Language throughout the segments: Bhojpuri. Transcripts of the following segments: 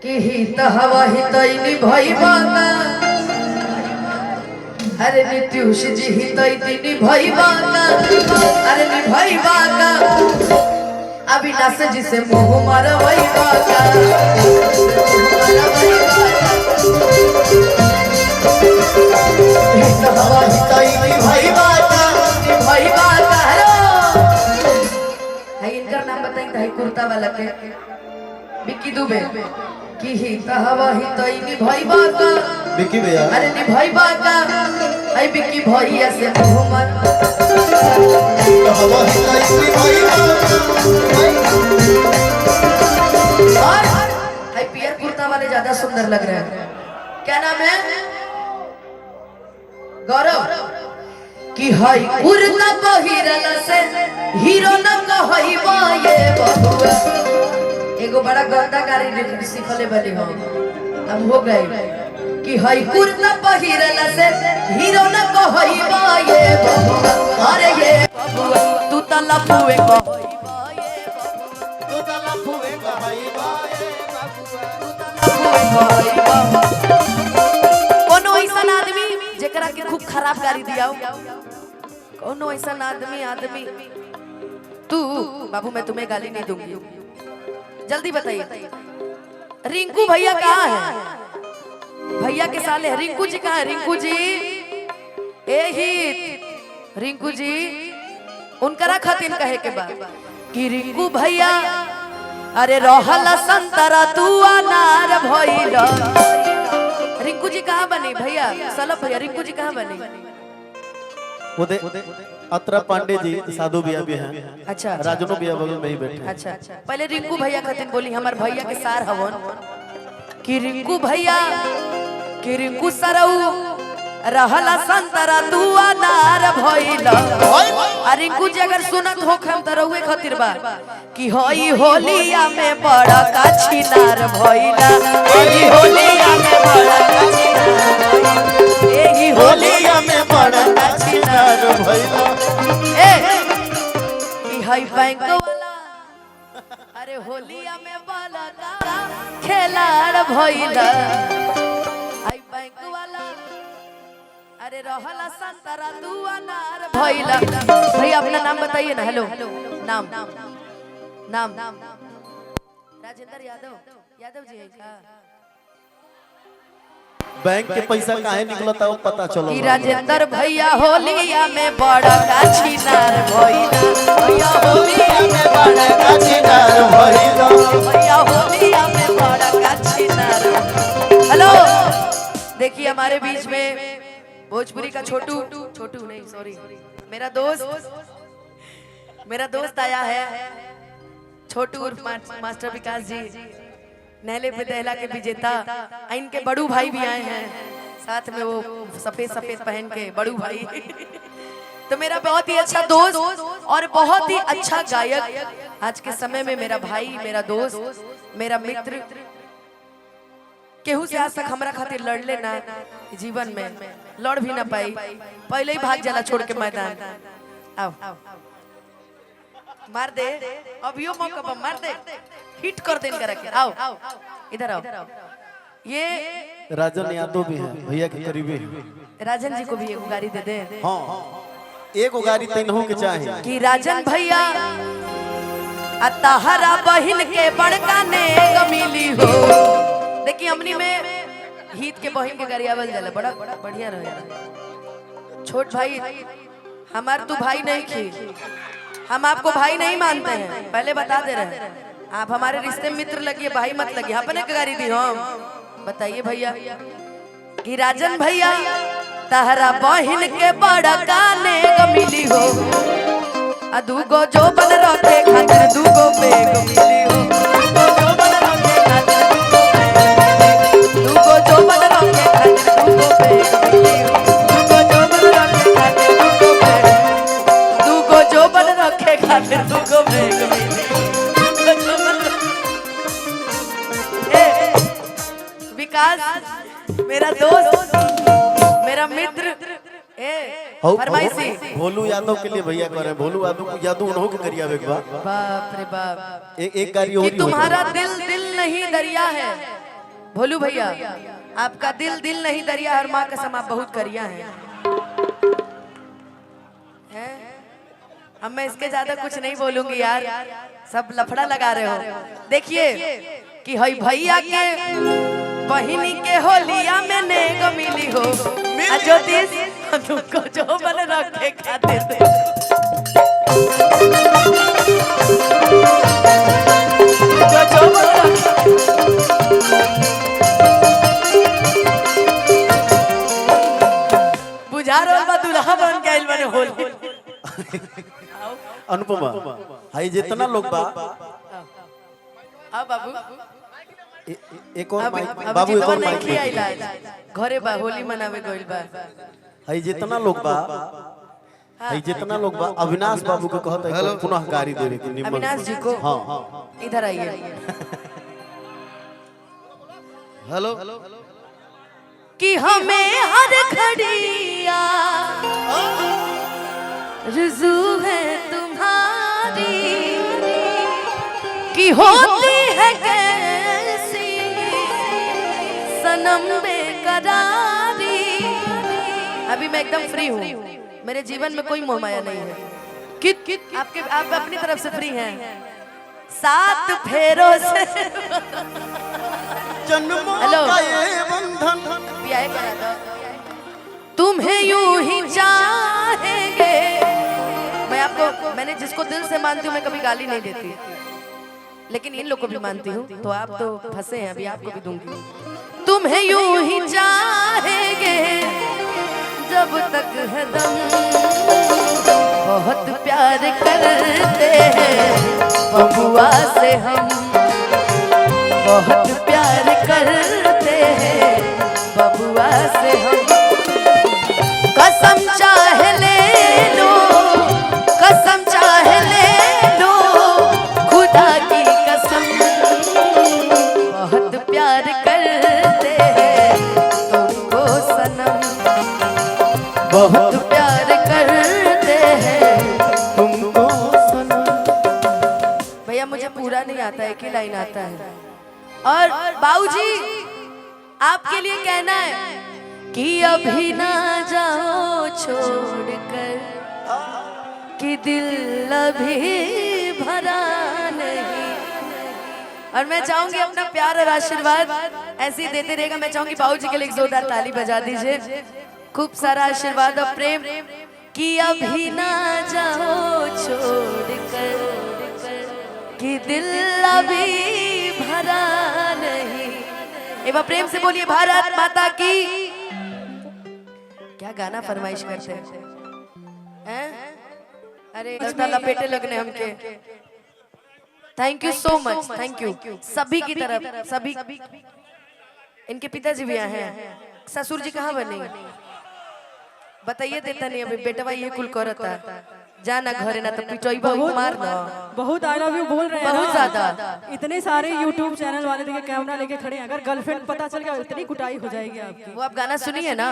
कि हित हवा हितैनी भइबाना अरे नित्युष जी हितैनी भइबाना अरे नि भइबाना अविनाश जी से मोह मरवइबाना हित हवा हितैनी भइबाना नि भइबाना है इनका नाम बताई है कुर्ता वाला के बिक्की दुबे कि हित हवा हितैनी भइबाना बिक्की भैया अरे नि भइबाना आई बिक्की भैया से मोहम्मद हवा हितैनी भइबाना और आई पियर कुर्ता वाले ज्यादा सुंदर लग रहे हैं। क्या नाम है? गौरव कि हई कुर्ता पहिरला से हीरो न कहइबा ये बबुआ एगो बड़ा गंदा गाड़ी सिखले बनी हो अब हो गई कि हई कुर्ता पहिरला से हीरो न कहइबा ये बबुआ अरे ये बबुआ तू त लफुए कहइबा ये बबुआ तू त लफुए कहइबा ये बबुआ कोनो ऐसा आदमी जेकरा के खूब खराब गाड़ी दियाओ कोनो ऐसा आदमी तू बाबू मैं तुम्हें गाली नहीं दूंगी जल्दी बताइए रिंकू भैया कहाँ है? भैया के साले है रिंकू जी कहाँ है? रिंकू जी रिंकू जी उनकरा खातिर कहे के बाद कि रिंकू भैया अरे रहला संतरा तू अनार भइला रिंकू जी कहाँ बनी भैया सलफ भैया रिंकू जी कहाँ बनी? अत्रा पांडे जी साधु भैया भी हैं। अच्छा राजनो भैया बगल में ही बैठे हैं। अच्छा पहले रिंकू भैया खातिर बोली हमार भैया के सार हवन कि रिंकू भैया कि रिंकू सरऊ रहला संतरा तू अनार भइला आ रिंकू जी अगर सुनत हो हम त रहुए खातिर बा कि हई होलिया में बड़ा का छिनार भइला एही होलिया में बड़ा का छिनार एही होलिया में बड़ा का छिनार भइला ए ई हई बैंक वाला अरे होलिया में बड़ा का खेलाड़ भइला आई बैंक वाला अरे रहला संतरा तू अनार भइला भैया अपना नाम बताइए ना। हेलो नाम राजेंद्र यादव जी है का? बैंक के पैसा काहे निकलता वो पता चलो कि राजेंद्र भैया होलिया में बड़ा का छिनार भइला भैया होलिया में बड़ा का छिनार भइला भैया होलिया में बड़ा का छिनार। हेलो देखिए हमारे बीच में भोजपुरी का छोटू नहीं सॉरी मेरा दोस्त आया है छोटू मास्टर विकास जी नहले पे दहला के विजेता इनके बड़ू भाई भी आए हैं साथ में वो सफेद पहन के बड़ू भाई तो मेरा बहुत ही अच्छा दोस्त और बहुत ही अच्छा गायक आज के समय में मेरा भाई मेरा दोस्त मेरा मित्र केहू से आज तक हमरा खातिर लड़ लेना जीवन में लड़ भी ना पाई पहले ही भाग जाला छोड़ के मैदान। आओ मार दे अभियो मौका पर मार दे हिट कर देन करके आओ इधर आओ। ये राजन यादव भी हैं भैया के करीबी राजन जी को भी एक गाड़ी दे दे। हाँ एक गाड़ी तीनों के चाहिए कि राजन भैया अतहरा बहिन के बड़का ने मिली हो देखिए हमनी में हित के बहन के गाड़ी आवल जाला बड़ा बढ़िया रहेगा। छोट भाई हमार तू भाई नहीं खी हम आपको भाई नहीं मानते हैं पहले बता दे रहे हैं आप हमारे रिश्ते मित्र लगिए भाई मत लगिए अपने गाड़ी दी हम बताइए भैया कि राजन भैया तहरा बहिन के बड़ा काने मिली हो आ दूगो जो बन रखे खातिर दूगो बेग मिली हो दूगो जो बन रखे खातिर दूगो बेग मिली हो दूगो जो बन रखे खातिर दूगो बेग मिली विकास मेरा दोस्त मेरा मित्र फरमाइशी भोलू यादव के लिए भैया कह रहे हैं भोलू यादव उन्हों के करिया बाप रे बाप एक गाड़ी कि तुम्हारा दिल नहीं दरिया है भोलू भैया, आपका दिल दिल नहीं दरिया, हर माँ कसम आप बहुत करिया हैं। अब मैं इसके ज्यादा कुछ नहीं बोलूंगी यार, सब लफड़ा लगा रहे हो। देखिए कि हई भैया के बहिनी के होलिया में नेग मिली हो, ज्योतिष तुमको जो बन रखे खाते थे। बुझा रहा बा दुल्हा बन के आइल बने होल। अनुपमा हाई जितना लोग बा अब बाबू एक और माइक अब बाबू, एक जितवा और नहीं माइक खियाइला घरे बा होली मनावे गइल बा। हाई जितना लोग बा, हाई जितना लोग बा, अविनाश बाबू को कहता है पुनः गाड़ी देवे के निमन। अविनाश जी को हाँ इधर आइए। हेलो कि हमें हर घड़िया रुजू है तुम्हारी, कि होती है कैसी सनम बेकरारी। अभी मैं एकदम फ्री हूँ, मेरे जीवन में कोई मोह माया नहीं है। आप अपनी तरफ से फ्री हैं। 7 फेरों से हेलो तुम्हें यूं ही चाहेंगे। मैं आपको, मैंने जिसको दिल से मानती हूँ मैं कभी गाली नहीं देती, लेकिन इन लोग को भी मानती हूँ, तो आप तो फंसे हैं, अभी आपको भी दूंगी। तुम्हें यूं ही चाहेंगे जब तक है दम, बहुत प्यार करते हैं बबुआ से हम, बहुत प्यार करते हैं बबुआ से हम। कसम चाहे ले लो, कसम चाहे ले लो, खुदा की कसम, बहुत प्यार करते हैं तुमको सनम, बहुत प्यार करते हैं तुमको सनम। भैया मुझे पूरा नहीं आता, एक ही लाइन आता है। और बाबूजी आपके लिए कहना है कि अभी ना जाओ छोड़कर, कि दिल अभी भरा नहीं। और मैं चाहूंगी अपना प्यार और आशीर्वाद ऐसे ही देते रहेगा। मैं चाहूंगी बाबूजी के लिए एक जोरदार ताली बजा दीजिए, खूब सारा आशीर्वाद और प्रेम। कि अभी ना जाओ छोड़कर, कि दिल अभी भरा नहीं। एक बार प्रेम से बोलिए भारत माता की। क्या गाना फरमाइश करते हैं? अरे लपेटे लगने हमके। Thank you so much, thank you सभी की तरफ। सभी इनके पिताजी भी आए हैं, ससुर जी कहाँ बने बताइए, देता नहीं अभी बेटवा ये कुल करता। जाना घरे ना तो पिटोइबा मार ना। बहुत आई लव यू बोल रहे हैं बहुत ज्यादा। इतने सारे यूट्यूब चैनल वाले देखिए कैमरा लेके खड़े हैं, अगर गर्लफ्रेंड पता चल गया इतनी कुटाई हो जाएगी आपकी। वो आप गाना सुनिए ना,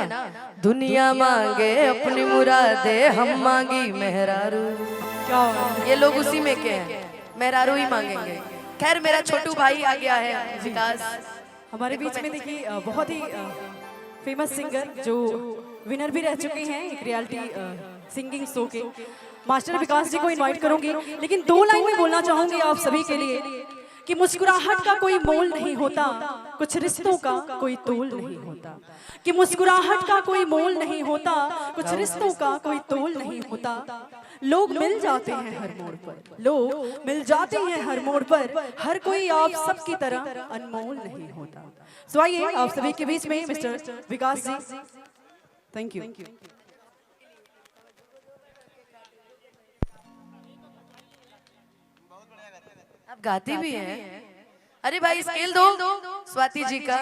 दुनिया मांगे अपनी मुरादे, हम मांगी मेहरारू। क्या ये लोग उसी में के हैं, मेहरारू ही मांगेंगे। खैर मेरा छोटू भाई आ गया है विकास हमारे बीच में। देखिए बहुत ही फेमस सिंगर जो विनर भी रह चुके हैं एक रियलिटी सिंगिंग शो के, मास्टर विकास जी को इनवाइट करूंगी। लेकिन 2 लाइन में बोलना चाहूंगी आप सभी के लिए कि मुस्कुराहट का कोई मोल नहीं होता, कुछ रिश्तों का कोई तोल नहीं होता। कि मुस्कुराहट का कोई मोल नहीं होता, कुछ रिश्तों का कोई तोल नहीं होता। लोग मिल जाते हैं हर मोड़ पर, लोग मिल जाते हैं हर मोड़ पर, हर कोई आप सबकी तरह अनमोल नहीं होता। सो आइए आप सभी के बीच में मिस्टर विकास जी। Thank you. आप गाती भी हैं। अरे भाई स्केल दो स्वाति जी का।